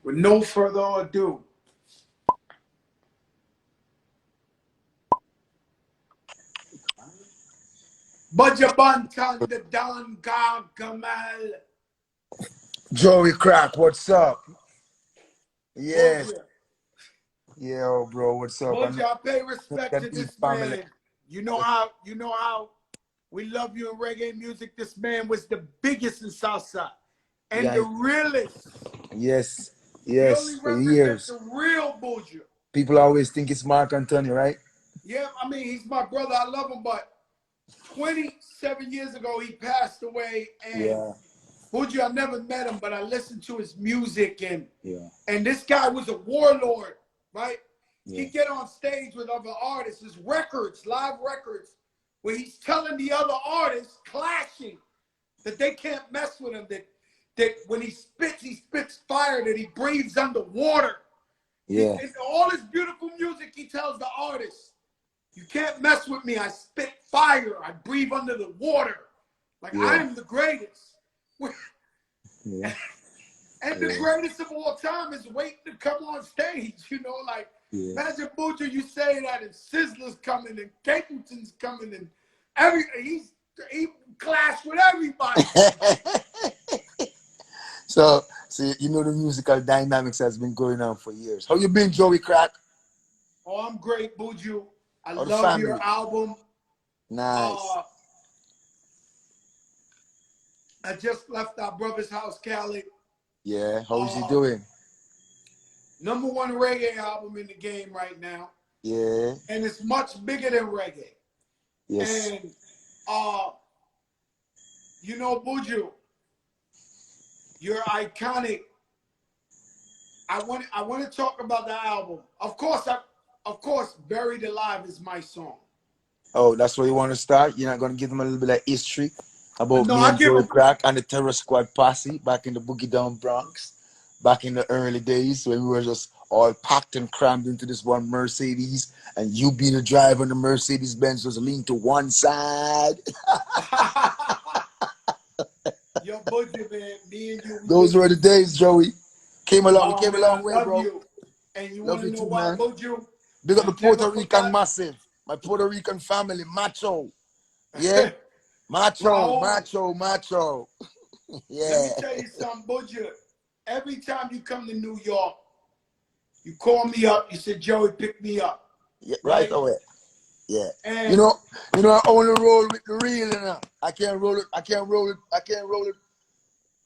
with no further ado, Buju banton the Don Gargamel. Joey Crack, what's up? Yes. Buju, Yeah, bro, what's up? Buju, I pay Look respect to at these this family. man. You know how we love you in reggae music. This man was the biggest in Southside and Yeah, the realest. yes, He yes, only for represents years. the real Buju. People always think it's Mark Anthony, right? Yeah, I mean, he's my brother. I love him, but 27 years ago, he passed away. And Yeah, Buju, I never met him, but I listened to his music. yeah, And this guy was a warlord, right? yeah, He'd get on stage with other artists, his records, live records, where he's telling the other artists, clashing, that they can't mess with him, that when he spits fire, that he breathes underwater. yeah, In all his beautiful music, he tells the artists, you can't mess with me. I spit fire. I breathe under the water. Like, I yeah, am the greatest. yeah, And the yeah, greatest of all time is waiting to come on stage. You know, like, yeah. imagine Buju, you say that, and Sizzler's coming, and Capleton's coming, and he clashed with everybody. So, you know the musical dynamics has been going on for years. How you been, Joey Crack? Oh, I'm great, Buju. I How the love your family? album. Nice. I just left our brother's house, Cali. Yeah, how's he Uh, doing? #1 reggae album in the game right now. Yeah, And it's much bigger than reggae. yes. And you know, Buju, you're iconic. I want to talk about the album. Of course, Buried Alive is my song. Oh, that's where you want to start? You're not going to give them a little bit of history about No, me I and give Joey him. Crack and the Terror Squad posse back in the Boogie Down Bronx, back in the early days when we were just all packed and crammed into this one Mercedes, and you being the driver in the Mercedes Benz was leaned to one side. Yo, Buju, man, me and you, we Those did. were the days, Joey. We Oh came a man, I long way, love bro. you. And you want Love to you know too, why, man. Buju? Big up I the never Puerto Rican forgot. massive, my Puerto Rican family, macho. Yeah, macho, Raul, macho, macho. let Yeah, me tell you something, Buju. Every time you come to New York, you call me up. You said, Joey, pick me up, yeah, right right? away. Yeah. You And know, I only roll with the real, I can't roll it. I can't roll it. I can't roll it.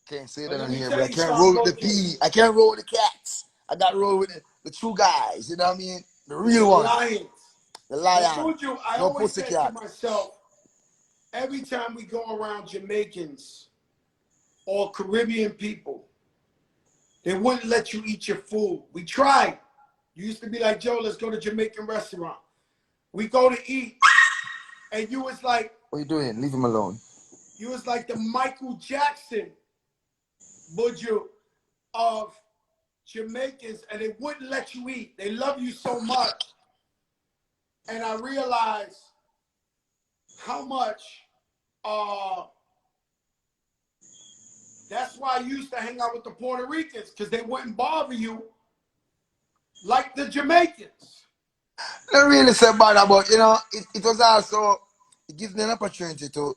Can't say but that let on me here, tell but I you can't something, roll with the Buju. P. I can't roll with the cats. I got to roll with the true guys. You know what I mean? The The real ones. Lions. The But lion. Buju, I No always said to pussycat. myself, every time we go around Jamaicans or Caribbean people, they wouldn't let you eat your food. We tried. You used to be like, Joe, let's go to Jamaican restaurant. We go to eat, and you was like, What are you doing? Leave him alone. you was like the Michael Jackson, Buju, of Jamaicans, and they wouldn't let you eat. They love you so much. And I realized how much that's why I used to hang out with the Puerto Ricans, because they wouldn't bother you like the Jamaicans. Not really say bad about, it was also, it gives me an opportunity to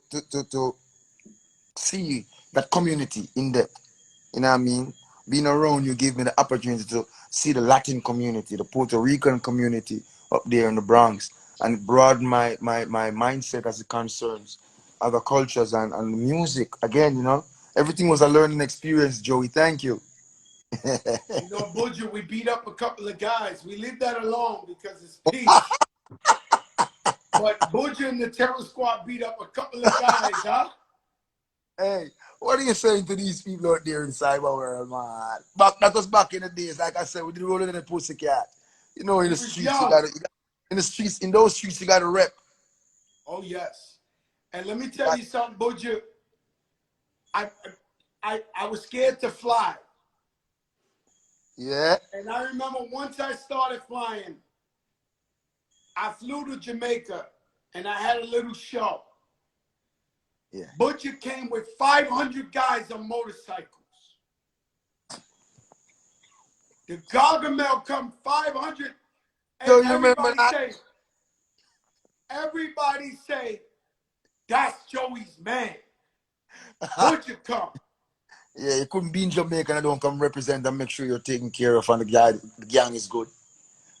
see that community in depth. You know what I mean? Being around you gave me the opportunity to see the Latin community, the Puerto Rican community up there in the Bronx, and it broadened my mindset as it concerns other cultures and music. Again, everything was a learning experience, Joey. Thank you. You know, Buju, we beat up a couple of guys. We leave that alone because it's peace. But Buju and the Terror Squad beat up a couple of guys, huh? Hey, what are you saying to these people out there in cyber world, man? That was back in the days, like I said, we did rolling in the pussycat. In We the was streets, young. in the streets, in those streets, you got to rep. Oh, yes. And let me tell you something, Buju. I was scared to fly. Yeah. And I remember once I started flying, I flew to Jamaica and I had a little show. Yeah. Buju came with 500 guys on motorcycles. The Gargamel come 500, and So you remember that? everybody say, that's Joey's man. Buju come. Yeah, you couldn't be in Jamaica and don't come represent and make sure you're taken care of and the gang is good.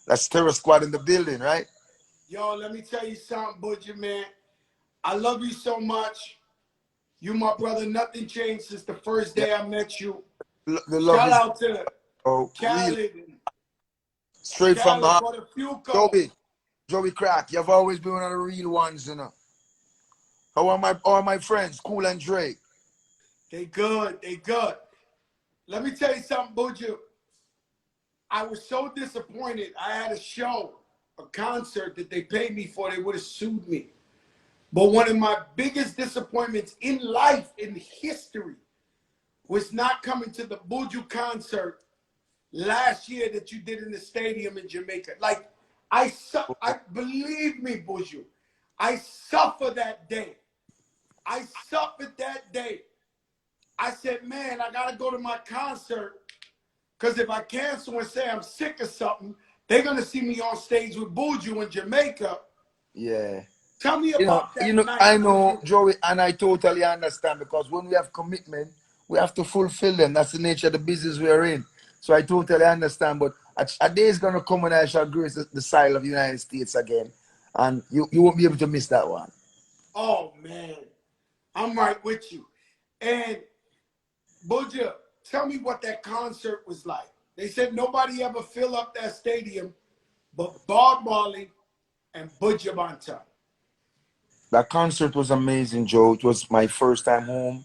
That's Terror Squad in the building, right? Yo, let me tell you something, Buju, man. I love you so much. You, my brother, nothing changed since the first Yeah. day I met you. The love Shout is out to real. Khaled and Straight from the Khaled heart. for the Fuco. Joey Crack, you've always been one of the real ones, you know. How are my friends, Cool and Drake? They good. They good. Let me tell you something, Buju. I was so disappointed. I had a show, a concert that they paid me for. They would have sued me. But one of my biggest disappointments in life, in history, was not coming to the Buju concert last year that you did in the stadium in Jamaica. Like, I believe me, Buju, I suffered that day. I suffered that day. I said, man, I got to go to my concert because if I cancel and say I'm sick or something, they're going to see me on stage with Buju in Jamaica. Yeah. Tell me about that night. I know, Joey, and I totally understand because when we have commitment, we have to fulfill them. That's the nature of the business we're in. So I totally understand. But a day is going to come when I shall grace the soil of the United States again. And you won't be able to miss that one. Oh, man. I'm right with you. And, Buju, tell me what that concert was like. They said nobody ever fill up that stadium but Bob Marley and Buju Banton. That concert was amazing, Joe. It was my first time home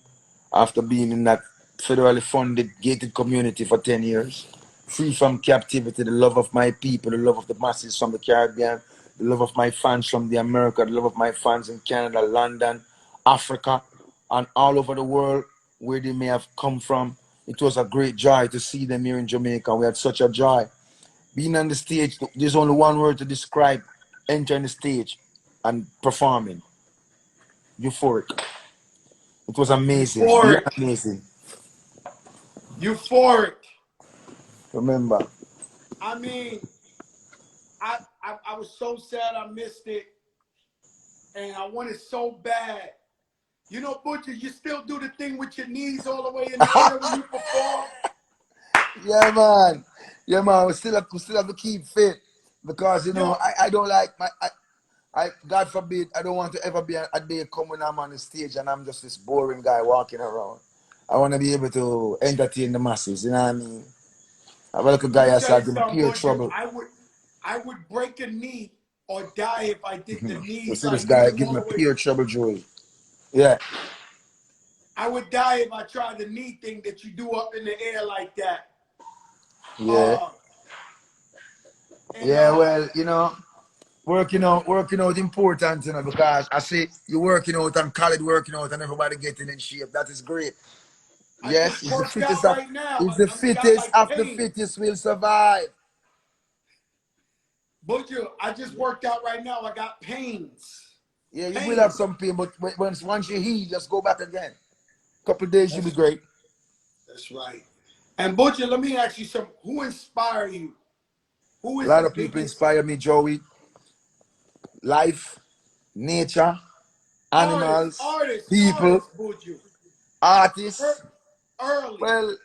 after being in that federally funded gated community for 10 years. Free from captivity, the love of my people, the love of the masses from the Caribbean, the love of my fans from the America, the love of my fans in Canada, London, Africa, and all over the world where they may have come from. It was a great joy to see them here in Jamaica. We had such a joy. Being on the stage, there's only one word to describe entering the stage and performing. Euphoric. It was amazing. Beyond Euphoric. amazing. Euphoric. Remember. I mean, I was so sad I missed it. And I wanted so bad. You know, Buju, you still do the thing with your knees all the way in the air when you perform? Yeah, man. Yeah, man. We still have to keep fit because Yo, I don't like God forbid I don't want to ever be a day come when I'm on the stage and I'm just this boring guy walking around. I want to be able to entertain the masses. You know what I mean? I like a let guy me I tell you said in something, pure Buju. trouble. I would break a knee or die if I did the You knees see this like guy moving give all me the way. pure trouble, Joey. Yeah. I would die if I tried the knee thing that you do up in the air like that. Yeah. Uh, and Yeah, well, working out important, because I see you working out and college working out and everybody getting in shape. That is great. I Yes, just it's the worked fittest out of right now. it's the I got fittest like of the pain. fittest will survive. Buju, I just worked out right now. I got pains. Yeah, you will have Pains. some pain, but once you heal, just go back again. Couple days you'll be great. That's right. And Buju, let me ask you something. Who inspired you? Who A is lot the of people biggest inspire me, Joey. Life, nature, animals, people, Buju? artists. Early. Well,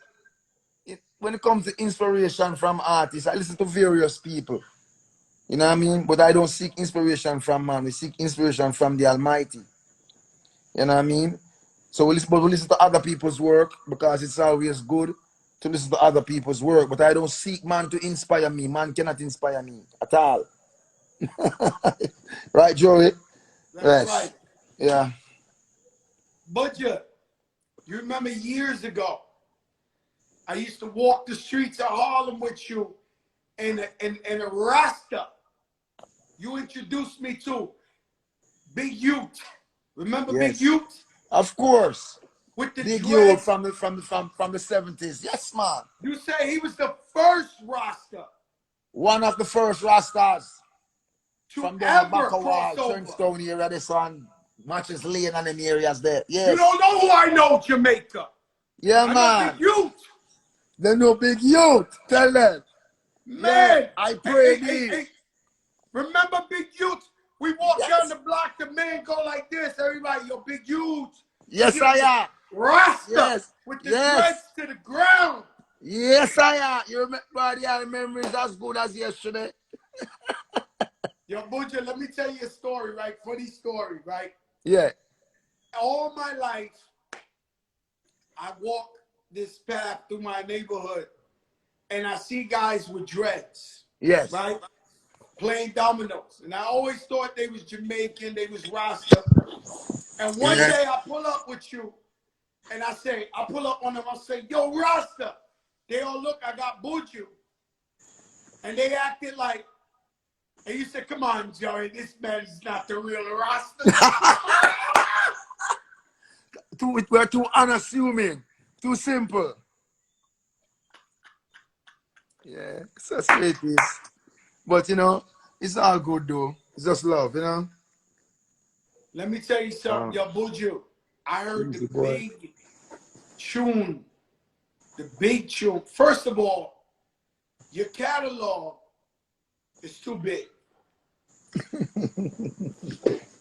when it comes to inspiration from artists, I listen to various people. You know what I mean? But I don't seek inspiration from man. We seek inspiration from the Almighty. You know what I mean? So we listen to other people's work because it's always good to listen to other people's work. But I don't seek man to inspire me. Man cannot inspire me at all. Right, Joey? That's Yes. right. Yeah. Buju, you remember years ago, I used to walk the streets of Harlem with you and a Rasta. You introduced me to Big Youth. Remember Big Yes. Youth? Of course. With the Big you dreads? from the 70s. Yes, man. You say he was the first Rasta One of the first Rastas. to From the ever cross Bacawal, over. Turnstone area, this one, Matches Lane and them areas there. You Yes. don't know who I know, Jamaica. Yeah, I know Big man. Youth. They know big youth. Tell them. Yeah, Man, I hey, pray hey, hey, thee. hey. Remember Big Youth? We walk down Yes. the block, the man go like this. Everybody, yo, Big Youth. Yes, I am. Rasta Yes. with the dreads Yes. to the ground. Yes, I am. You remember, body and memories as good as yesterday. Yo, Buju, let me tell you a story, right? Funny story, right? Yeah. All my life, I walk this path through my neighborhood and I see guys with dreads, Yes. right? Playing dominoes. And I always thought they was Jamaican, they was Rasta. And one Yeah. day I pull up with you and I pull up on them, I say, yo, Rasta. They all look, I got Buju. And they acted like, and you said, come on, Joey, this man is not the real Rasta. We're too unassuming. Too simple. Yeah. So sweet it is. But you know, it's all good though. It's just love, you know? Let me tell you something, yo, Buju. I heard the Easy boy. big tune. The big tune. First of all, your catalog is too big.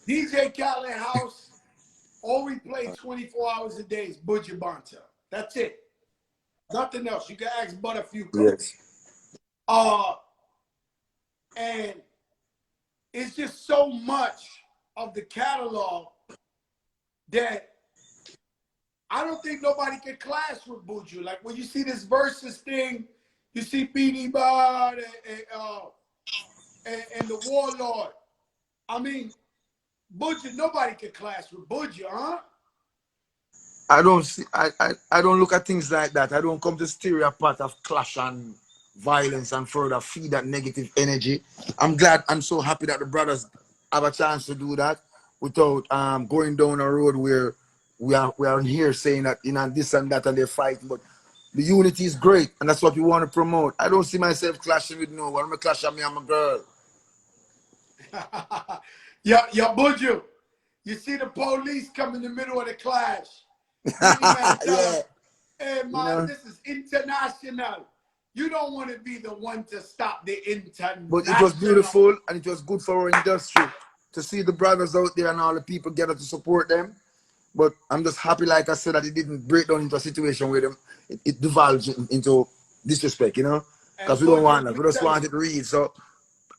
DJ Khaled House, all we play 24 hours a day is Buju Banton. That's it. Nothing else. You can ask but a few Yes. And it's just so much of the catalog that I don't think nobody can clash with Buju. Like when you see this versus thing, you see Beanie Bard and the Warlord. I mean, Buju, nobody can clash with Buju, huh? I don't see I don't look at things like that. I don't come to stir a pot of clash and violence and further feed that negative energy. I'm glad, I'm so happy that the brothers have a chance to do that without going down a road where we are here saying that, you know, this and that and they're fighting. But the unity is great and that's what we want to promote. I don't see myself clashing with no one. I'm a clash at me, I'm a girl. Yo, Buju, you see the police come in the middle of the clash. Beanie Man tell Yeah. him, hey You man, know. this is international. You don't want to be the one to stop the But it was international. beautiful and it was good for our industry to see the brothers out there and all the people gather to support them. But I'm just happy, like I said, that it didn't break down into a situation where it devolved into disrespect, you know? Because And we don't Buju, want let that. me We just tell you, want it to read. So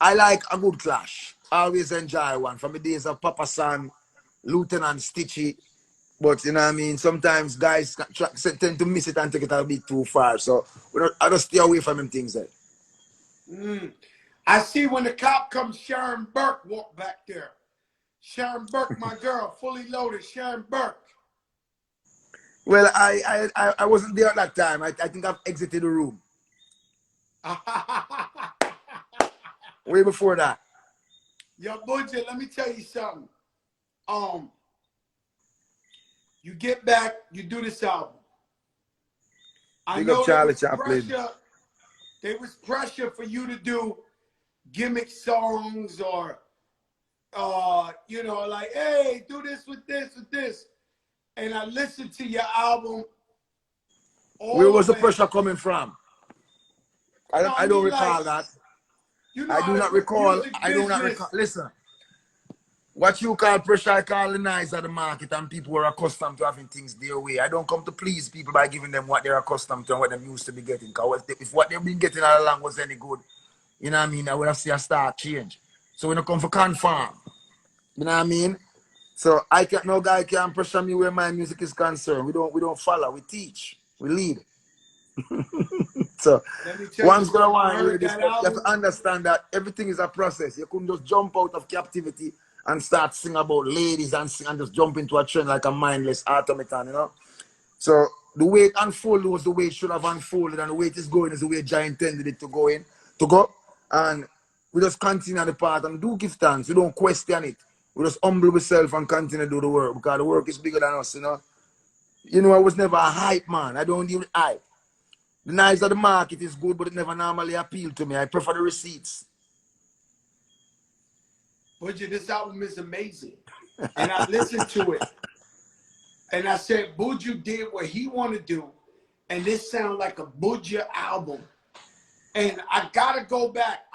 I like a good clash. I always enjoy one from the days of Papa San, Lieutenant Stitchy. But you know what I mean? Sometimes guys tend to miss it and take it a bit too far. So I just stay away from them things there. I see when the cop comes, Sharon Burke walk back there. Sharon Burke, my girl, fully loaded. Sharon Burke. Well, I wasn't there at that time. I think I've exited the room way before that. Yo, Buju, let me tell you something. You get back, you do this album. I Big up know there Charlie was Chaplin. pressure. There was pressure for you to do gimmick songs or, you know, like, hey, do this with this with this. And I listened to your album Where all the was the way. pressure coming from? No, I I don't mean, like, recall that. you know I do how not the recall. music I do not recall. business. Listen, what you call pressure, I call the nice of the market, and people were accustomed to having things their way. I don't come to please people by giving them what they're accustomed to and what they used to be getting. Because if what they've been getting all along was any good, you know what I mean, I would have seen a start change. So we don't come for conform. You know what I mean? So I can't, no guy can pressure me where my music is concerned. We don't follow, we teach, we lead. So Let me tell you one's gonna something. I want to hear heard this, that but you have album. to understand that everything is a process. You couldn't just jump out of captivity and start sing about ladies and sing and just jump into a trend like a mindless automaton, you know. So the way it unfolded was the way it should have unfolded, and the way it is going is the way Jah intended it to go. And we just continue the path and do give thanks. We don't question it. We just humble ourselves and continue to do the work because the work is bigger than us, you know. You know, I was never a hype man. I don't deal with hype. The knives of the market is good, but it never normally appealed to me. I prefer the receipts. Buju, this album is amazing. And I listened to it. And I said, Buju did what he wanted to do. and this sounds like a Buju album. And I gotta go back.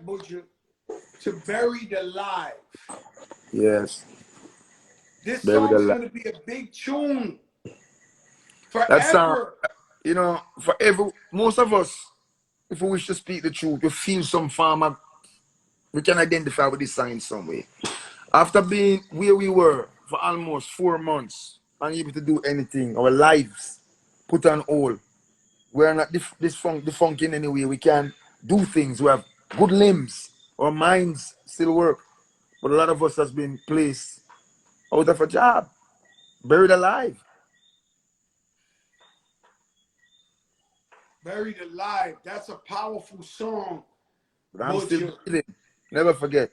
Buju, to Buried Alive. Yes. This Buried song's alive. gonna be a big tune That song, forever. you know, most of us, if we wish to speak the truth, we feel some form of, we can identify with this song in some way. After being where we were for almost 4 months, unable to do anything, our lives put on hold. We're not defunct in any way. We can do things. We have good limbs. Our minds still work. But a lot of us has been placed out of a job, buried alive. Buried Alive. That's a powerful song, But I'm still Buju. breathing. Never forget.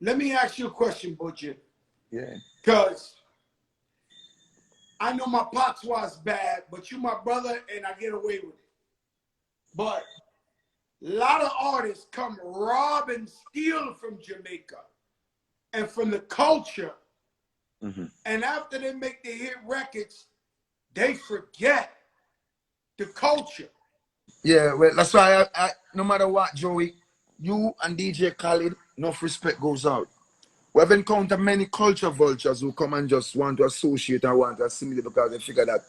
Let me ask you a question, Buju. Yeah. Because I know my pops was bad, but you my brother and I get away with it. But a lot of artists come rob and steal from Jamaica and from the culture. And after they make their hit records, they forget the culture. Yeah, well, that's why no matter what, Joey, you and DJ Khaled, enough respect goes out. We have encountered many culture vultures who come and just want to associate and want to assimilate because they figure that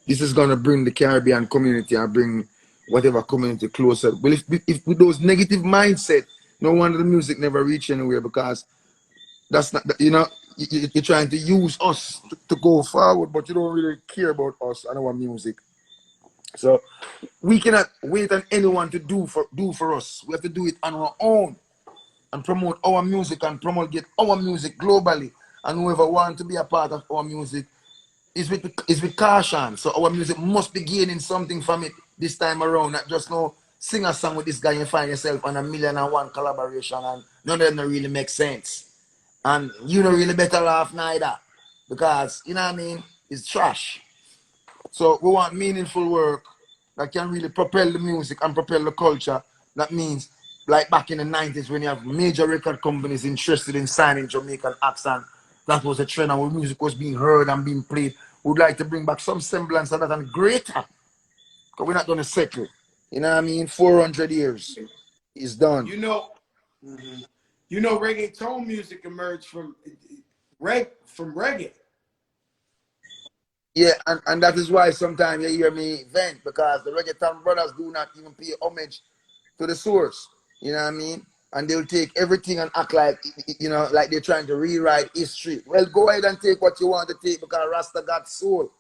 this is going to bring the Caribbean community and bring whatever community closer. Well, if with those negative mindset, no wonder the music never reach anywhere because that's not, you know, you're trying to use us to go forward, but you don't really care about us and our music. So we cannot wait on anyone to do for us. We have to do it on our own and promote our music and get our music globally. And whoever wants to be a part of our music is with caution. So our music must be gaining something from it this time around. Not just no sing a song with this guy and find yourself on 1,000,001 collaboration and none of them don't really make sense. And you don't really better off neither. Because, you know what I mean? It's trash. So we want meaningful work that can really propel the music and propel the culture. That means, like back in the 90s when you have major record companies interested in signing Jamaican acts, and that was a trend and when music was being heard and being played. We'd like to bring back some semblance of that and greater. Because we're not going to settle. You know what I mean? 400 years is done. You know, you know, reggaeton music emerged from reggae. Yeah, and that is why sometimes you hear me vent because the reggaeton brothers do not even pay homage to the source. You know what I mean? And they'll take everything and act like, you know, like they're trying to rewrite history. Well, go ahead and take what you want to take because Rasta got soul.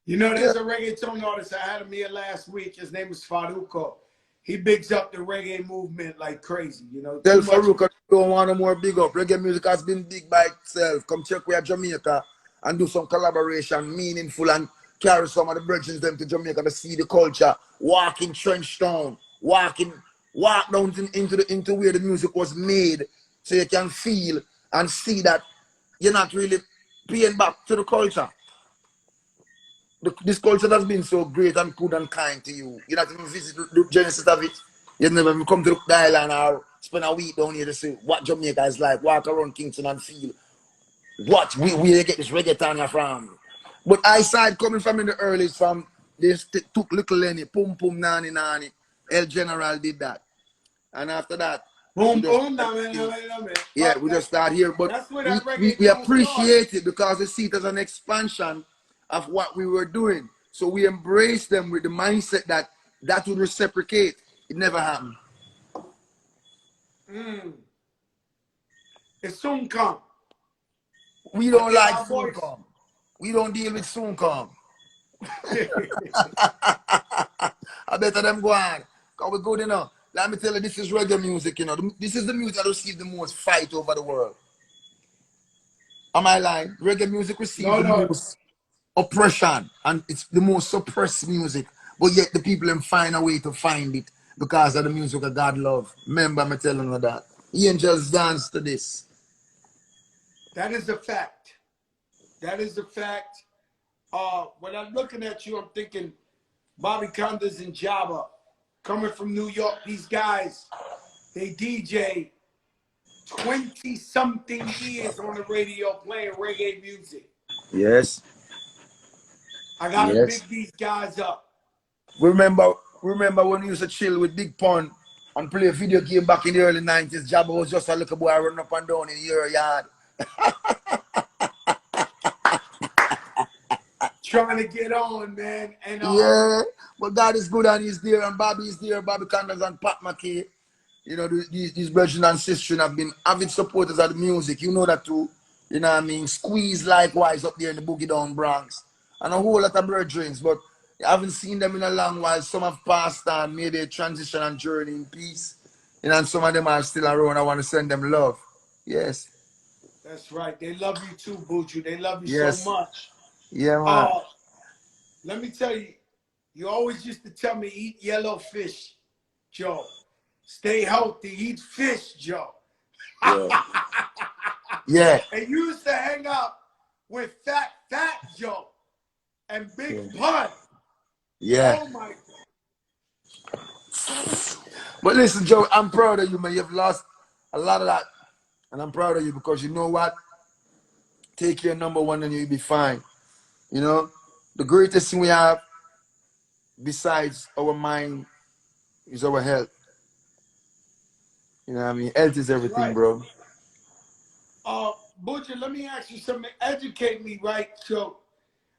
You know, Yeah. there's a reggaeton artist I had him here last week. His name is Faruko. He bigs up the reggae movement like crazy. You know, Tell too much. Farouk don't want no more big up. Reggae music has been big by itself. Come check where Jamaica and do some collaboration, meaningful, and carry some of the bridges them to Jamaica to see the culture. Walk in Trench Town, walk down into where the music was made, so you can feel and see that you're not really paying back to the culture. This culture has been so great and good and kind to you. You not even visit the genesis of it. You never even come to the island or spend a week down here to see what Jamaica is like. Walk around Kingston and feel what we get this reggaeton from. But I saw it coming from in the earlies from this took Little Lenny, Pum Pum Nani Nani. El General did that. And after that, we Boom, just boom, nah, man, nah, man, nah, man. yeah, we just start here. But That's where we, that we, we reggaeton started. appreciate it because we see it as an expansion of what we were doing. So we embrace them with the mindset that that would reciprocate. It never happened. It soon come. We I don't think like our soon voice. come. We don't deal with soon come. I better them go on. Because we're good enough. Let me tell you, this is reggae music, you know. This is the music that receives the most fight over the world. Am I lying? Reggae music receives No, the no. most oppression and it's the most suppressed music. But yet the people them find a way to find it because of the music of God love. Remember me telling you that. Angels dance to this. That is a fact. That is a fact. When I'm looking at you, I'm thinking Bobby Condas and Jabba coming from New York. These guys, they DJ 20-something years on the radio playing reggae music. Yes. I gotta Yes. big these guys up. Remember when we used to chill with Big Pun and play a video game back in the early 90s? Jabba was just a little boy running up and down in your yard. Trying to get on, man. And Yeah, but God is good and he's there, and Bobby is there, Bobby Candles and Pat McKay. You know, these brethren and sisters have been avid supporters of the music. You know that too. You know what I mean? Squeeze likewise up there in the Boogie Down Bronx. And a whole lot of brethren, but I haven't seen them in a long while. Some have passed and made a transition and journey in peace. You know, and some of them are still around. I want to send them love. Yes. that's right. They love you too, Buju. They love you so Yes. much. Yeah, man. Let me tell you, you always used to tell me eat yellow fish, Joe. Stay healthy, eat fish, Joe. Yeah. Yeah. And you used to hang out with Fat Joe and Big Pun. Yeah. Oh my. But listen, Joe, I'm proud of you, man. You've lost a lot of that. And I'm proud of you because you know what? Take your number one and you'll be fine. You know? The greatest thing we have besides our mind is our health. You know what I mean? Health is That's everything, right. bro. Butcher, let me ask you something. Educate me, right? So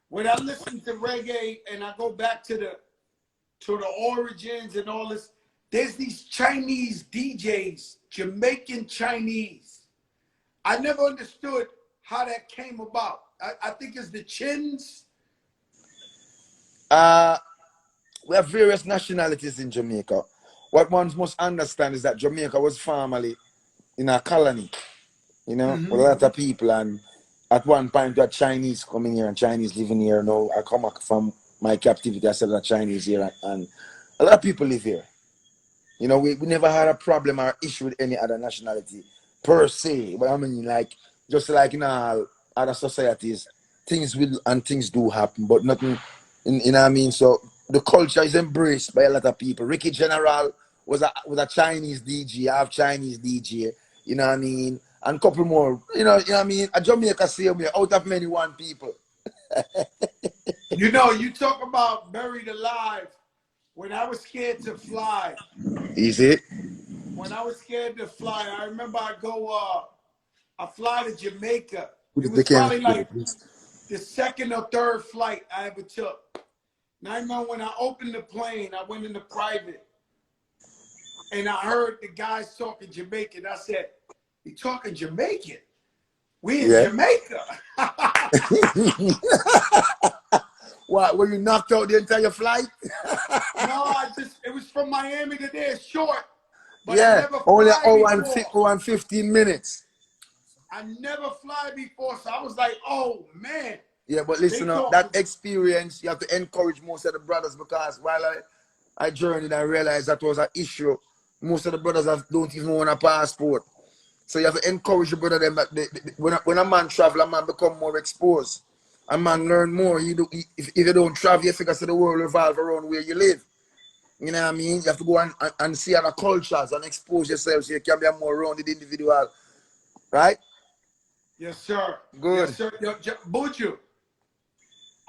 when I listen to reggae and I go back to the origins and all this, there's these Chinese DJs, Jamaican Chinese. I never understood how that came about. I think it's the Chins. We have various nationalities in Jamaica. What one must understand is that Jamaica was formerly in a colony, you know, with a lot of people. And at one point, you had Chinese coming here and Chinese living here. Now, I come back from my captivity, I said that Chinese here. And a lot of people live here. You know, we never had a problem or issue with any other nationality per se. But I mean, like, just like in all other societies, things will and things do happen, but nothing, you know what I mean? So the culture is embraced by a lot of people. Ricky General was a Chinese DJ, half Chinese DJ, you know what I mean? And a couple more, you know what I mean? A Jamaica same way, out of many one people. You know, you talk about buried alive. When I was scared to fly, Easy. when I was scared to fly, I remember I fly to Jamaica. Put It it, they was can't probably put it, like please. the second or third flight I ever took. And I remember when I opened the plane, I went into private, and I heard the guys talking Jamaican. I said, "You talking Jamaican? We in Yeah. Jamaica." What, were you knocked out the entire flight? No, it was from Miami to there, short, but I Yeah, never only fly before. 15 minutes. I never fly before, so I was like, "Oh man." Yeah, but They listen up, that talking. experience, you have to encourage most of the brothers because while I journeyed, I realized that was an issue. Most of the brothers don't even own a passport. So you have to encourage the brother them that when a man travel, a man become more exposed. A man learn more. If you don't travel, you figure the world revolve around where you live. You know what I mean? You have to go and see other cultures and expose yourself so you can be a more rounded individual. Right? Yes, sir. Good. Yes, sir. Buju,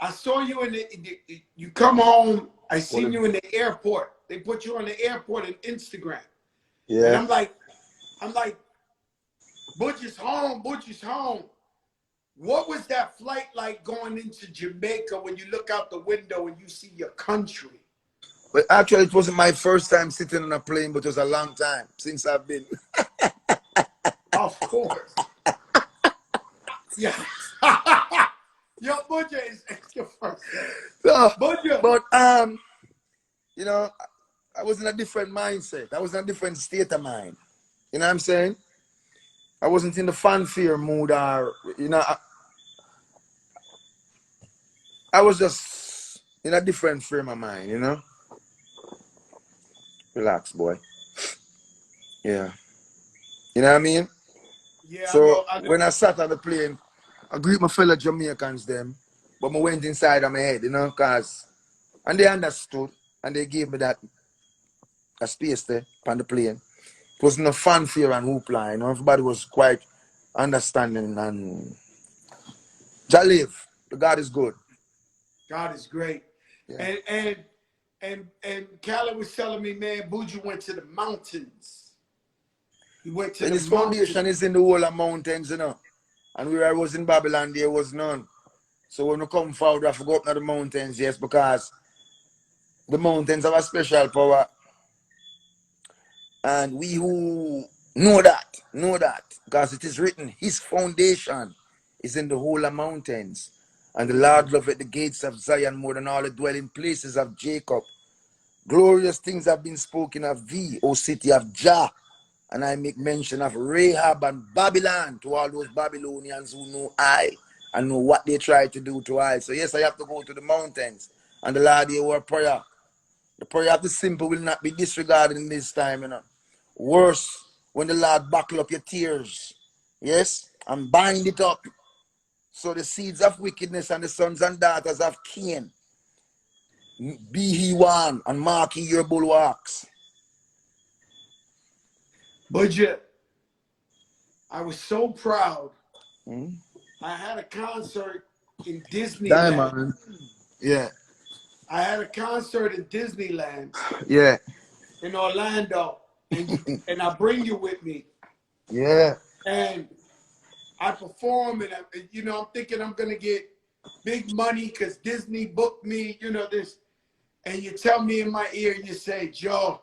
I saw you you come home. I seen you in the airport. They put you on the airport on Instagram. And Yeah. I'm like, Buju's home. Buju's home. What was that flight like going into Jamaica when you look out the window and you see your country? But actually, it wasn't my first time sitting on a plane, but it was a long time since I've been. Of course. Yeah. Yo, Buju is your first time. So, Buju. but you know, I was in a different mindset. I was in a different state of mind. You know what I'm saying? I wasn't in the fanfare mood, or I was just in a different frame of mind. You know, relax, boy. Yeah, you know what I mean. Yeah, So I know. when I sat on the plane, I greet my fellow Jamaicans them, but I went inside of my head, you know, and they understood and they gave me that a space there on the plane wasn't a fanfare and hoopla, you know, everybody was quite understanding and Jaliv, the God is good. God is great. Yeah. And Khaled was telling me, man, Buju went to the mountains. He went to And the his foundation mountains. is in the whole of mountains, you know. And where I was in Babylon, there was none. So when we come forward, I forgot up to the mountains, yes, because the mountains have a special power. And we who know that, because it is written, his foundation is in the whole of mountains. And the Lord loveth the gates of Zion more than all the dwelling places of Jacob. Glorious things have been spoken of thee, O city of Jah. And I make mention of Rahab and Babylon to all those Babylonians who know I and know what they try to do to I. So yes, I have to go to the mountains. And the Lord hear our prayer. The prayer of the simple will not be disregarded in this time, you know. Worse, when the Lord buckle up your tears, yes, and bind it up. So the seeds of wickedness and the sons and daughters of Cain, be he one and mark ye your bulwarks. Buju, I was so proud. Hmm? I had a concert in Disneyland. Diamond. Yeah, I had a concert in Disneyland yeah, in Orlando, and I bring you with me. yeah. And I perform, and I'm thinking I'm gonna get big money because Disney booked me, this. And you tell me in my ear, you say, Joe,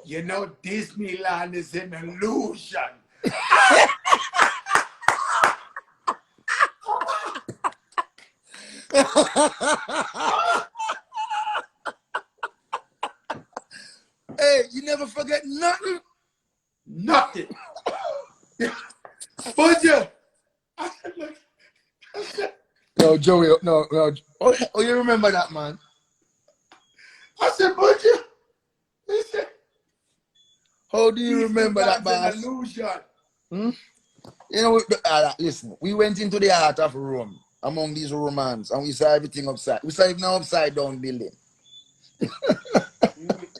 Disneyland is an illusion. Hey, you never forget nothing. Nothing. Buju, I said, look, I said, No, Joey, no. Oh, you remember that, man? Buju, he said, How do you remember that, Disneyland's an boss? illusion. Hmm? You know, listen, we went into the heart of Rome among these Romans and we saw everything upside. We saw even an upside down building.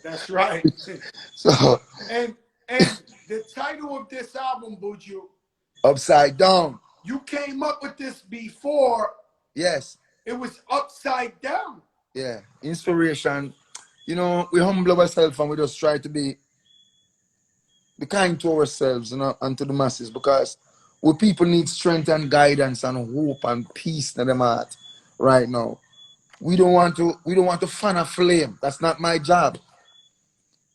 That's right. So, And the title of this album, Buju, upside down. you came up with this before. Yes. It was upside down. Yeah. Inspiration. You know, we humble ourselves and we just try to be kind to ourselves, you know, and to the masses because we people need strength and guidance and hope and peace in them heart right now. We don't want to fan a flame. That's not my job.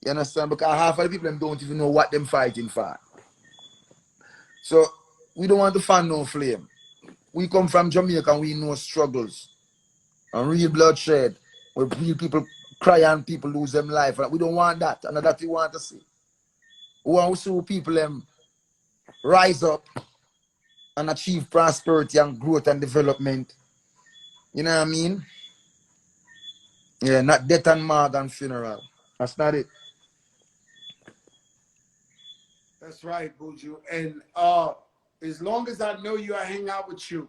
You understand? Because half of the people them don't even know what them fighting for. So we don't want to fan no flame. We come from Jamaica and we know struggles and real bloodshed where real people cry and people lose them life. We don't want that. And that we want to see. We want to see people rise up and achieve prosperity and growth and development. You know what I mean? Yeah, not death and marg and funeral. That's not it. That's right, Buju. And as long as I know you, I hang out with you.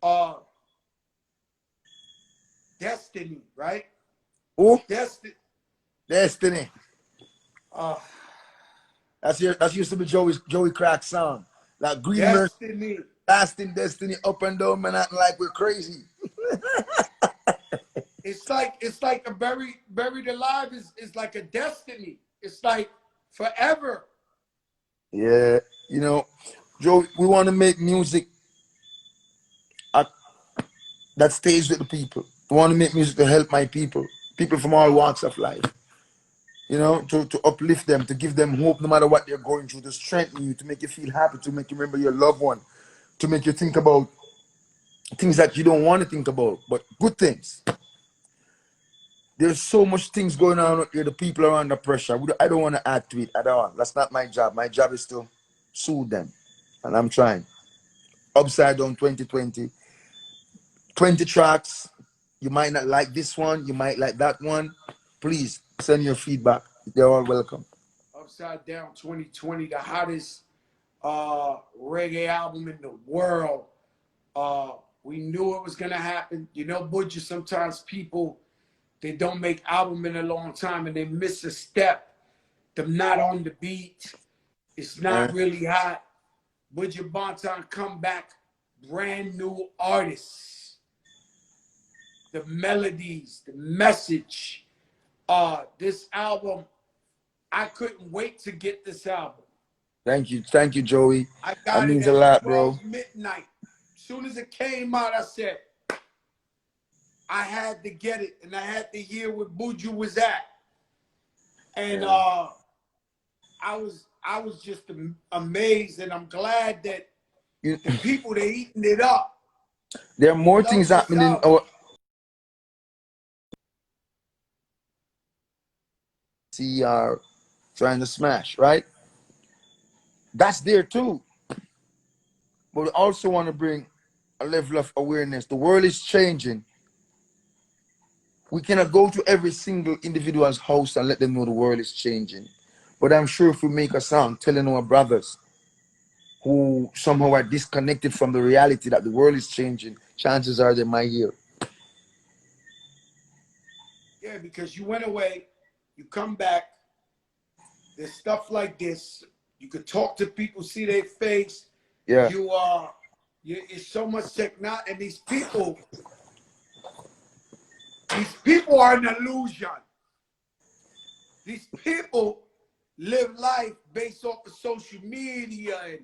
Uh, Destiny, right? Oh, Destiny. Destiny. Uh, That used to be Joey Crack's song. Like Green Mercy, Destiny. lasting destiny, up and down Manhattan like we're crazy. It's like a buried alive is like a destiny. It's like forever. Yeah, you know, Joe, we want to make music at, that stays with the people. We want to make music to help my people from all walks of life. You know, to uplift them, to give them hope no matter what they're going through, to strengthen you, to make you feel happy, to make you remember your loved one, to make you think about things that you don't want to think about, but good things. There's so much things going on out here. The people are under pressure. I don't want to add to it at all. That's not my job. My job is to soothe them. And I'm trying. Upside Down 2020. 20 tracks. You might not like this one. You might like that one. Please send your feedback. They're all welcome. Upside Down 2020, the hottest reggae album in the world. We knew it was gonna happen. Buju, sometimes people they don't make album in a long time and they miss a step them not on the beat. It's not really hot. Buju Banton come back, brand new artists. The melodies, the message. This album, I couldn't wait to get this album. Thank you, Joey. I That got it means a at lot, bro. 12 midnight. As soon as it came out, I said, I had to get it, and I had to hear where Buju was at. And I was just amazed, and I'm glad that the people, they eating it up. There are more things happening. CR trying to smash, right? That's there too. But we also want to bring a level of awareness. The world is changing. We cannot go to every single individual's house and let them know the world is changing. But I'm sure if we make a song telling our brothers who somehow are disconnected from the reality that the world is changing, chances are they might hear. Yeah, because you went away, you come back, there's stuff like this. You could talk to people, see their face. Yeah. It's so much technology, and these people are an illusion. These people live life based off of social media and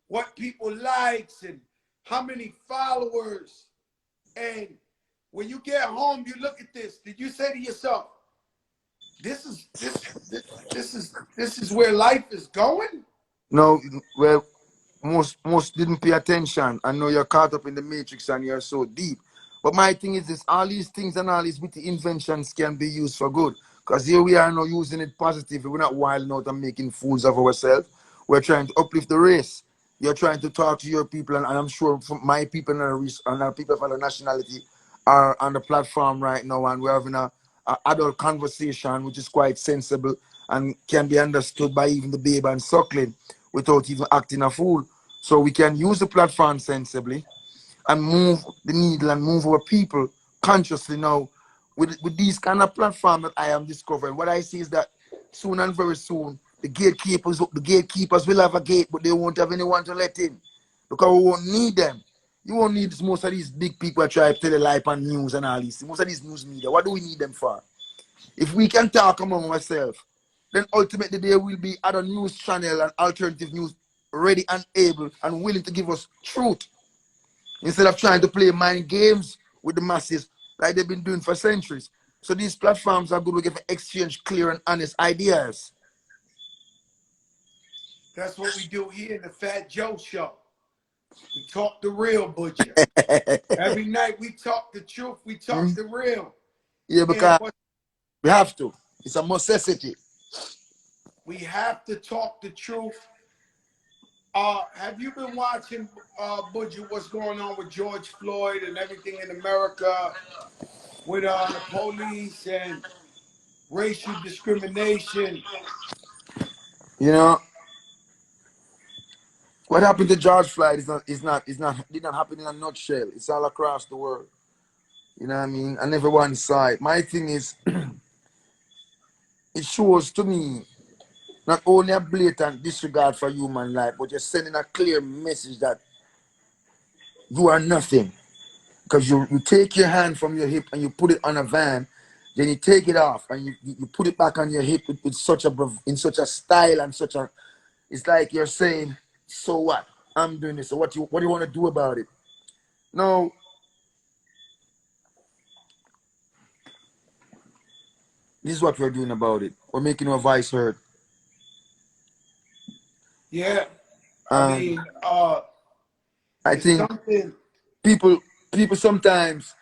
what people likes and how many followers. And when you get home, you look at this. Did you say to yourself, this is where life is going? No, well, most didn't pay attention. I know you're caught up in the matrix and you're so deep. But my thing is this, all these things and all these witty inventions can be used for good. Because here we are now using it positively. We're not wilding out and making fools of ourselves. We're trying to uplift the race. You're trying to talk to your people, and I'm sure my people and our people of other nationality are on the platform right now, and we're having a adult conversation which is quite sensible and can be understood by even the babe and suckling without even acting a fool. So we can use the platform sensibly and move the needle and move our people consciously now with these kind of platforms that I am discovering. What I see is that soon and very soon, the gatekeepers will have a gate, but they won't have anyone to let in because we won't need them. You won't need most of these big people that try to tell the life and news and all this. Most of these news media, what do we need them for? If we can talk among ourselves, then ultimately there will be other news channel and alternative news ready and able and willing to give us truth instead of trying to play mind games with the masses like they've been doing for centuries. So these platforms are good to give exchange clear and honest ideas. That's what we do here in the Fat Joe Show. We talk the real, Buju. Every night we talk the truth. We talk the real. Yeah, because we have to. It's a necessity. We have to talk the truth. Have you been watching, Buju, what's going on with George Floyd and everything in America with the police and racial discrimination? You know, what happened to George Floyd did not happen in a nutshell. It's all across the world. You know what I mean? On everyone's side. My thing is, it shows to me not only a blatant disregard for human life, but you're sending a clear message that you are nothing. Because you take your hand from your hip and you put it on a van, then you take it off and you put it back on your hip with such a style and such a, it's like you're saying, so what? I'm doing this. So what do you want to do about it? No. This is what we're doing about it. We're making our voice heard. Yeah. I mean, I think people sometimes,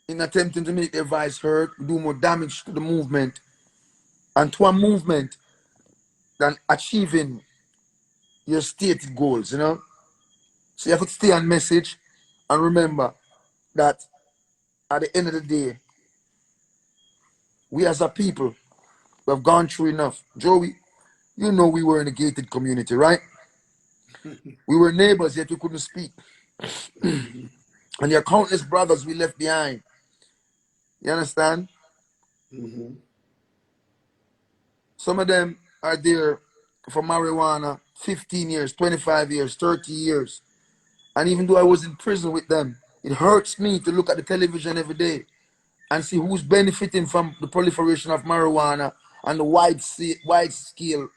in attempting to make their voice heard, do more damage to the movement and to a movement than achieving your stated goals, you know? So you have to stay on message and remember that at the end of the day, we as a people, we have gone through enough. Joey, you know we were in a gated community, right? We were neighbors, yet we couldn't speak. And there are countless brothers we left behind. You understand? Some of them are there for marijuana 15 years, 25 years, 30 years. And even though I was in prison with them, it hurts me to look at the television every day and see who's benefiting from the proliferation of marijuana and the wide scale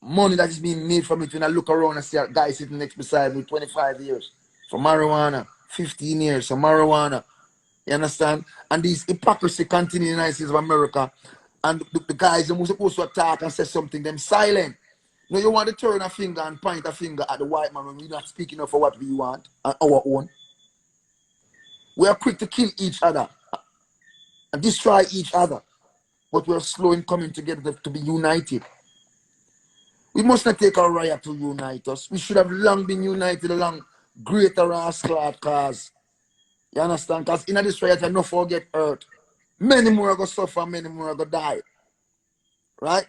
money that is being made from it. When I look around and see a guy sitting next beside me 25 years for marijuana, 15 years for marijuana. You understand? And this hypocrisy continue in the United States of America. And the guys who are supposed to attack and say something, them silent. You know, you want to turn a finger and point a finger at the white man when we're not speaking up for what we want and our own. We are quick to kill each other and destroy each other. But we're slow in coming together to be united. We must not take a riot to unite us. We should have long been united along greater rascal cause. You understand? Because in this riot, I no forget hurt. Many more are going to suffer, many more are going to die. Right?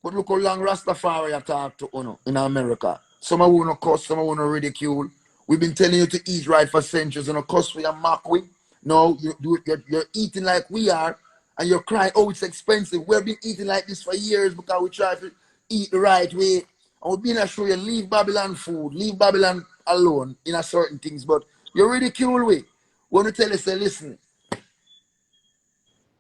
But look how long Rastafari talk to you in America. Some of you want to cuss, some of you want to ridicule. We've been telling you to eat right for centuries and cuss we and mock we. No, you're eating like we are and you're crying, oh, it's expensive. We've been eating like this for years because we try to eat the right way. And we've been assured you leave Babylon food, leave Babylon alone in a certain things. But you ridicule we. When you tell us, say, listen,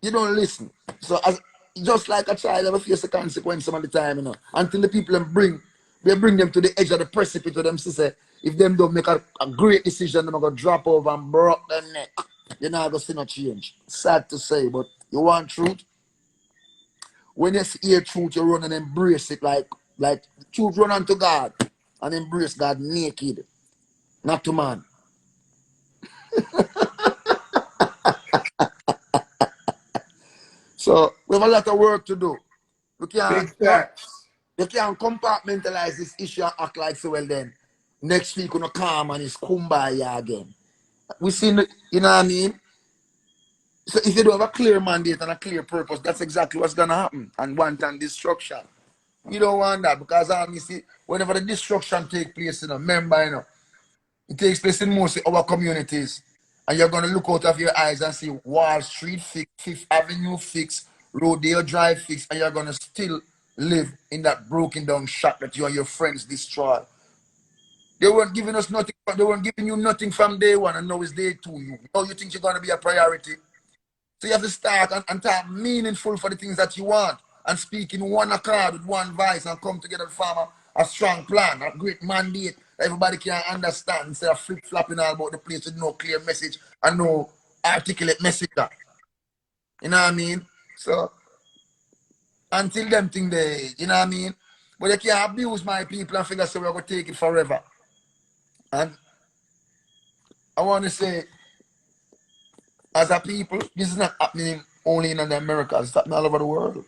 you don't listen. So as just like a child ever face the consequence some of the time, until the people they bring them to the edge of the precipice to them to say, if them don't make a great decision, they're gonna drop over and broke their neck. You're not gonna see no change. Sad to say, but you want truth? When you hear truth, you run and embrace it like truth run unto God and embrace God naked, not to man. So we have a lot of work to do. We can't, Big facts. you can't compartmentalize this issue and act like so well then. Next week, gonna come and it's kumbaya again. We seen, you know what I mean? So if you don't have a clear mandate and a clear purpose, that's exactly what's gonna happen. And wanton destruction. We don't want that because you see, whenever the destruction take place, remember, it takes place in most of our communities. And you're gonna look out of your eyes and see Wall Street fix, Fifth Avenue fix, Rodeo Drive fix, and you're gonna still live in that broken down shack that you and your friends destroy. They weren't giving us nothing, they weren't giving you nothing from day one, and now it's day two. You think you're gonna be a priority. So you have to start and talk meaningful for the things that you want and speak in one accord with one voice and come together to form a strong plan, a great mandate that everybody can understand instead of flip-flopping all about the place with no clear message and no articulate message. You know what I mean? So until them thing they, you know what I mean? But they can't abuse my people and figure so we're going to take it forever. And I want to say, as a people, this is not happening only in the Americas, it's happening all over the world.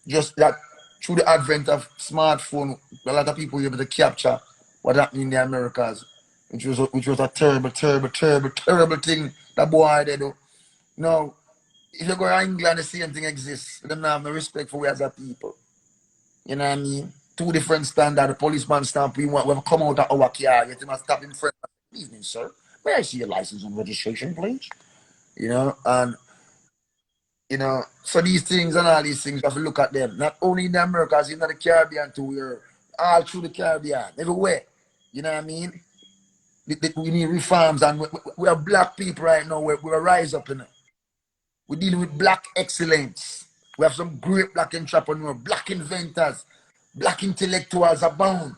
Just that through the advent of smartphone, a lot of people were able to capture what happened in the Americas, which was a terrible, terrible, terrible, terrible thing that boy they do. Now, if you go to England, the same thing exists. They don't have no respect for we as a people. You know what I mean? Two different standards. The policeman stamp we want. We have come out of our car. You must stop in front. Evening, sir. May I see your license and registration, please? And so these things and all these things, you have to look at them. Not only in the Americas, in the Caribbean too. We're all through the Caribbean, everywhere. You know what I mean? We need reforms, and we are black people right now. We're rise up in it. We're dealing with black excellence. We have some great black entrepreneurs, black inventors, black intellectuals abound.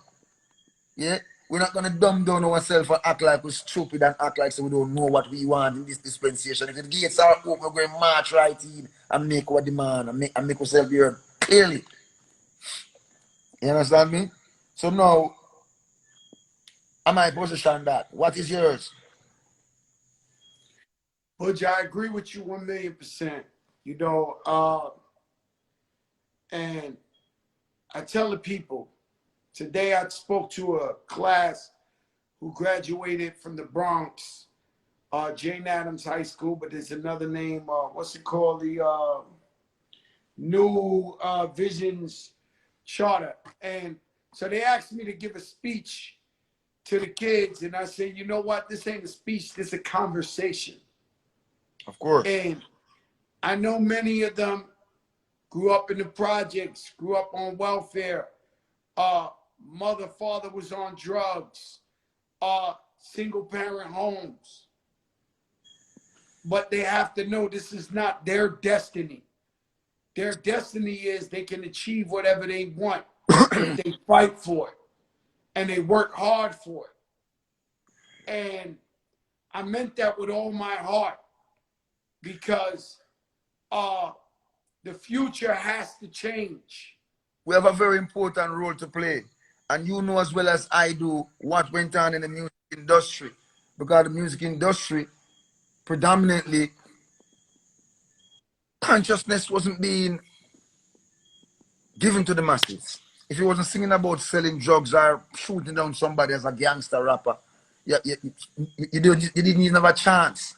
Yeah? We're not going to dumb down ourselves and act like we're stupid and act like so we don't know what we want in this dispensation. If the gates are open, we're going to march right in and make our demand and make ourselves heard clearly. You understand me? So now, am I position that? What is yours? Buju, I agree with you 1,000,000%. And I tell the people, today I spoke to a class who graduated from the Bronx, Jane Addams High School, but there's another name, what's it called? The New Visions Charter. And so they asked me to give a speech to the kids, and I said, you know what? This ain't a speech, this is a conversation. Of course. And I know many of them grew up in the projects, grew up on welfare. Mother, father was on drugs. Single parent homes. But they have to know this is not their destiny. Their destiny is they can achieve whatever they want if they fight for it and they work hard for it. And I meant that with all my heart because the future has to change. We have a very important role to play. And you know as well as I do what went on in the music industry. Because the music industry, predominantly, consciousness wasn't being given to the masses. If you wasn't singing about selling drugs or shooting down somebody as a gangster rapper, you didn't even have a chance.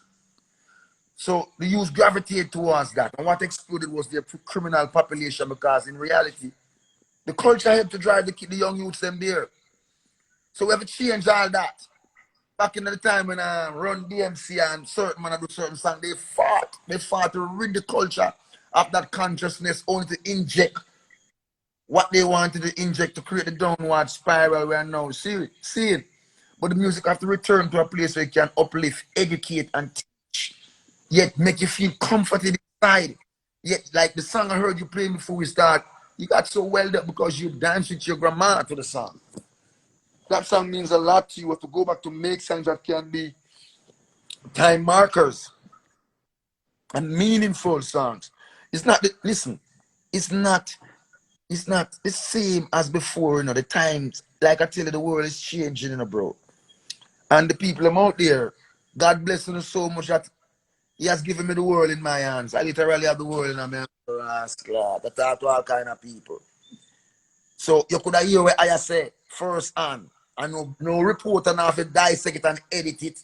So the youth gravitated towards that. And what exploded was the criminal population because in reality, the culture helped to drive the young youths them there. So we have to change all that. Back in the time when I run DMC and certain man do certain song, they fought to rid the culture of that consciousness only to inject what they wanted to inject to create the downward spiral we are now seeing. But the music have to return to a place where you can uplift, educate, and teach. Yet make you feel comforted inside. Yet, like the song I heard you play before we start, you got so welled up because you danced with your grandma to the song. That song means a lot to you. You have to go back to make songs that can be time markers and meaningful songs. It's not, listen, it's not the same as before, the times, like I tell you, the world is changing, bro. And the people I'm out there, God bless them so much that He has given me the world in my hands. I literally have the world in my hands. I talk to all kind of people. So you could have hear what I say first hand. And no reporter now have to dissect it and edit it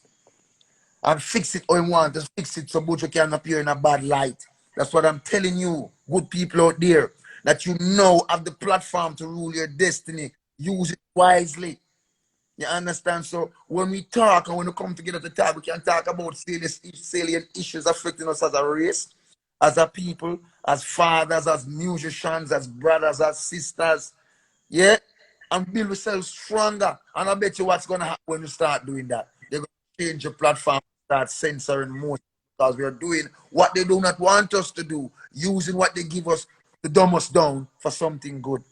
and fix it how you want to fix it so Buju can appear in a bad light. That's what I'm telling you, good people out there, that you know have the platform to rule your destiny. Use it wisely. You understand? So when we talk and when we come together to talk, we can talk about salient issues affecting us as a race, as a people, as fathers, as musicians, as brothers, as sisters. Yeah? And build yourself stronger. And I bet you what's going to happen when you start doing that. They're going to change your platform, start censoring more because we are doing what they do not want us to do, using what they give us to dumb us down for something good.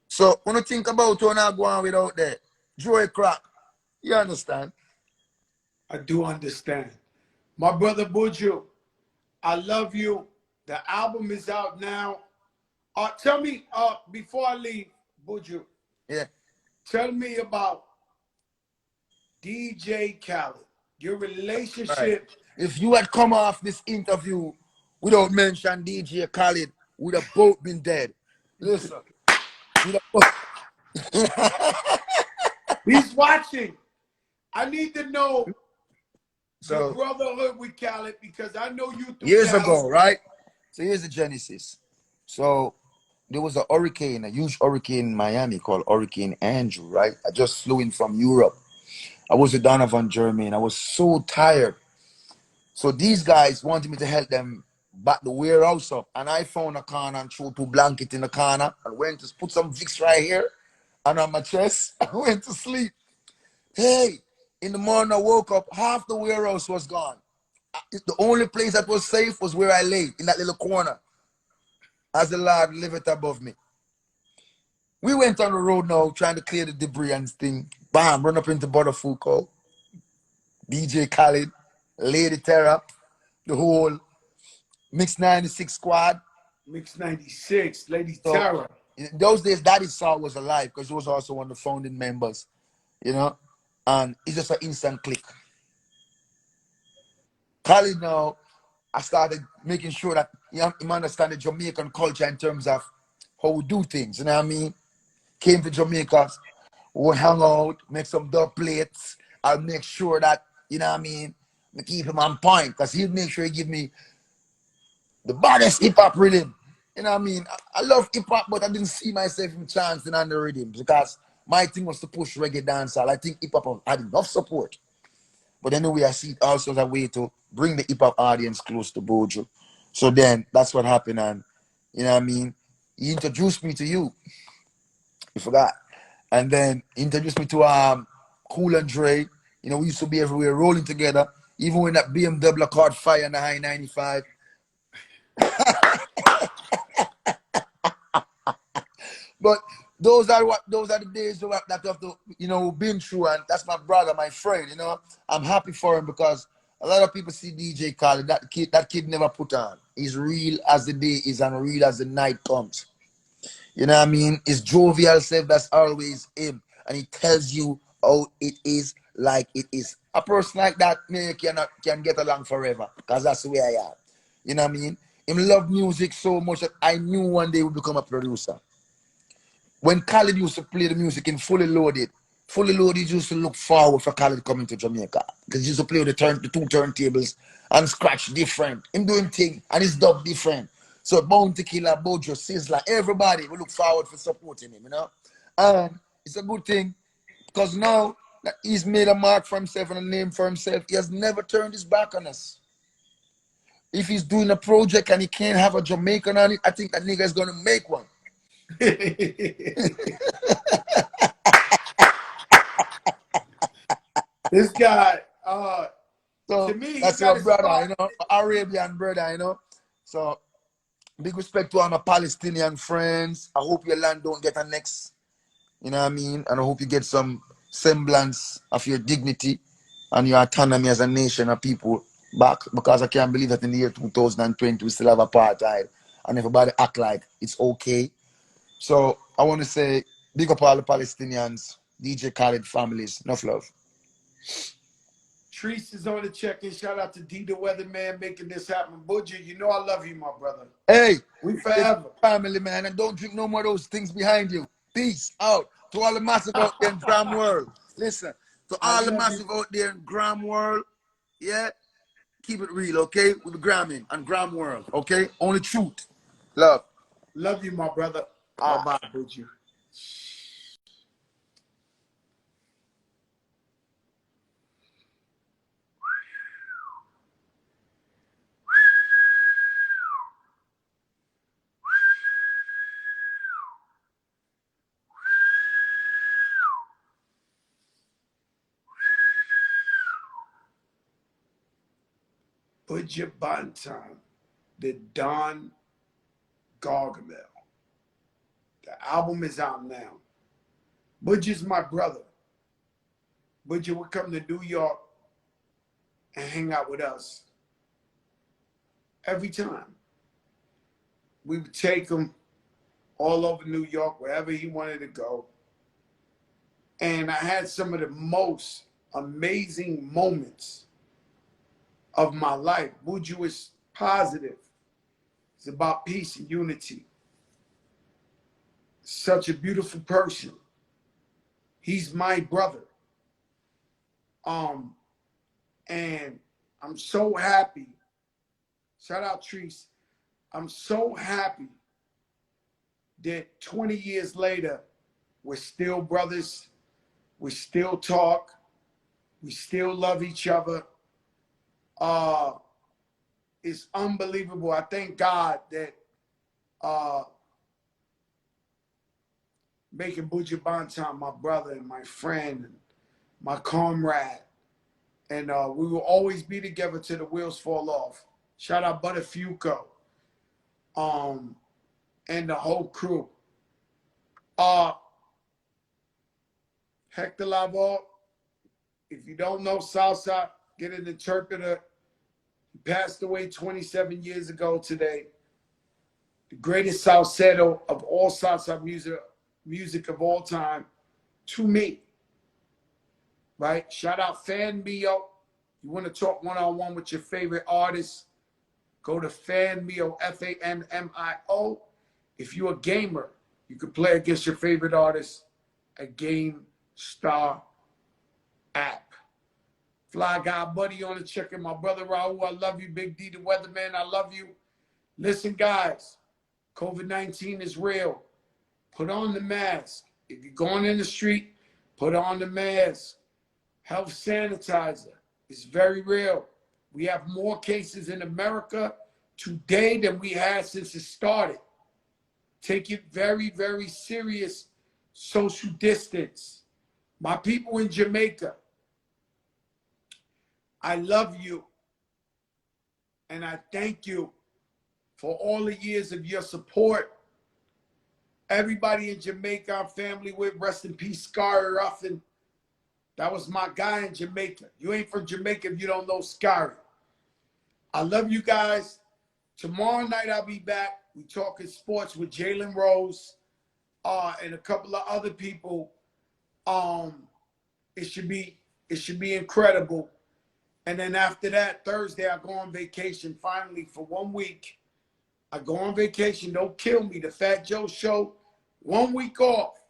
So when you think about when I go on without that, Joy Crack, you understand? I do understand. My brother Buju, I love you. The album is out now. Tell me, before I leave, Buju, Yeah. tell me about DJ Khaled, your Right. relationship. If you had come off this interview without mention DJ Khaled, we'd have both been dead. Listen, we'd have both... He's watching. I need to know your So brotherhood with Khaled because I know you through years Khaled. ago, right? So here's the genesis. So there was a hurricane, a huge hurricane in Miami called Hurricane Andrew, right? I just flew in from Europe. I was with Donovan, Germany, and I was so tired. So these guys wanted me to help them back the warehouse up. And I found a corner and threw two blankets in the corner and went to put some Vicks right here and on my chest. I went to sleep. Hey, in the morning I woke up, half the warehouse was gone. The only place that was safe was where I lay, in that little corner, as the Lord liveth above me. We went on the road now, trying to clear the debris and thing. Bam, run up into Butterfuco, DJ Khaled, Lady Terra, the whole Mix 96 squad. Mix 96, Lady So Terror. in those days, Daddy Saw was alive because he was also one of the founding members, and it's just an instant click. Khaled now, I started making sure that you understand the Jamaican culture in terms of how we do things, you know what I mean? Came to Jamaica, we'll hang out, make some dub plates. I'll make sure that, you know what I mean, I keep him on point because he'll make sure he give me the baddest hip hop rhythm. You know what I mean? I love hip hop, but I didn't see myself in chancing on the rhythm because my thing was to push reggae dancehall. I think hip hop had enough support. But anyway, I see it also as a way to bring the hip hop audience close to Buju. So then that's what happened, and you know what I mean. He introduced me to you. You forgot, and then he introduced me to Cool and Dre. You know, we used to be everywhere rolling together. Even when that BMW caught fire in the high 95. But those are the days that have to, you know, been through, and that's my brother, my friend. You know, I'm happy for him because a lot of people see DJ Khaled. That kid never put on. He's real as the day is and real as the night comes. You know what I mean? It's jovial self that's always him, and he tells you how it is like it is. A person like that, me can get along forever, because that's the way I am. You know what I mean? Him love music so much that I knew one day he would become a producer. When Khaled used to play the music in Fully Loaded used to look forward for Khaled coming to Jamaica. Because he used to play with the two turntables and scratch different. Him doing thing and his dub different. So Bounty Killer, Buju, Sizzler, everybody will look forward for supporting him, you know. And it's a good thing because now that he's made a mark for himself and a name for himself, he has never turned his back on us. If he's doing a project and he can't have a Jamaican on it, I think that nigga is going to make one. This guy, So to me, he that's got your to brother, start. you know, Arabian brother, you know. So big respect to all my Palestinian friends. I hope your land don't get annexed, you know what I mean? And I hope you get some semblance of your dignity and your autonomy as a nation of people back, because I can't believe that in the year 2020 we still have apartheid and everybody act like it's okay. So I want to say big up all the Palestinians, DJ Khaled families, enough love. Treese is on the check-in. Shout out to D the Weatherman making this happen. Buju, you know I love you, my brother. Hey, We it's forever. family, man, and don't drink no more of those things behind you. Peace out to all the massive out there in Gram World. Listen, to I all the love you. massive out there in Gram World, yeah, keep it real, okay? With the Gramming and Gram World, okay? Only truth. Love. Love you, my brother. Ah. Bye-bye, Buju. Buju Banton, the Don Gargamel. The album is out now. Buju's my brother. Buju would come to New York and hang out with us every time. We would take him all over New York, wherever he wanted to go. And I had some of the most amazing moments of my life. Buju is positive. It's about peace and unity. Such a beautiful person. He's my brother. And I'm so happy. Shout out Treese. I'm so happy that 20 years later, we're still brothers. We still talk. We still love each other. It's unbelievable. I thank God that making Buju Banton my brother and my friend and my comrade. And we will always be together till the wheels fall off. Shout out Butterfuco and the whole crew. Hector Lavoie, if you don't know Salsa, get an interpreter. He passed away 27 years ago today. The greatest salsero of all salsa music of all time, to me. Right? Shout out Fan Mio. You want to talk one-on-one with your favorite artist, go to Fan Mio, FANMIO. If you're a gamer, you can play against your favorite artist, a Game Star app. Fly Guy Buddy on the check-in. My brother Raul, I love you. Big D the Weatherman, I love you. Listen, guys, COVID-19 is real. Put on the mask. If you're going in the street, put on the mask. Health sanitizer is very real. We have more cases in America today than we had since it started. Take it very, very serious. Social distance. My people in Jamaica, I love you. And I thank you for all the years of your support. Everybody in Jamaica, I'm family with. Rest in peace, Scary Ruffin. That was my guy in Jamaica. You ain't from Jamaica if you don't know Scary. I love you guys. Tomorrow night I'll be back. We talking sports with Jalen Rose and a couple of other people. It should be incredible. And then after that, Thursday, I go on vacation finally for 1 week. I go on vacation. Don't kill me. The Fat Joe Show, 1 week off.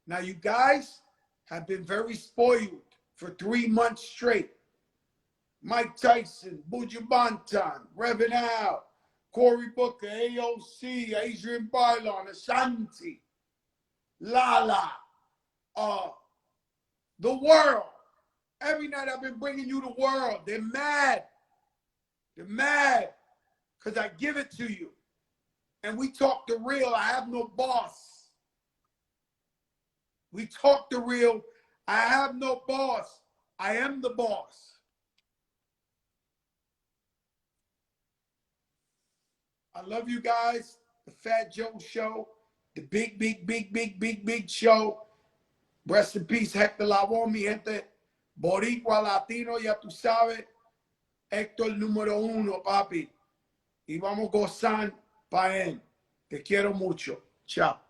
Now, you guys have been very spoiled for 3 months straight. Mike Tyson, Buju Banton, Reverend Al, Cory Booker, AOC, Adrian Barlon, Ashanti, Lala, the world. Every night I've been bringing you the world. They're mad. They're mad because I give it to you. And we talk the real. I have no boss. We talk the real. I have no boss. I am the boss. I love you guys. The Fat Joe Show. The big show. Rest in peace, Hector Lavoe, mi gente. Boricua, Latino, ya tú sabes. Héctor número 1, papi. Y vamos a gozar para él. Te quiero mucho. Chao.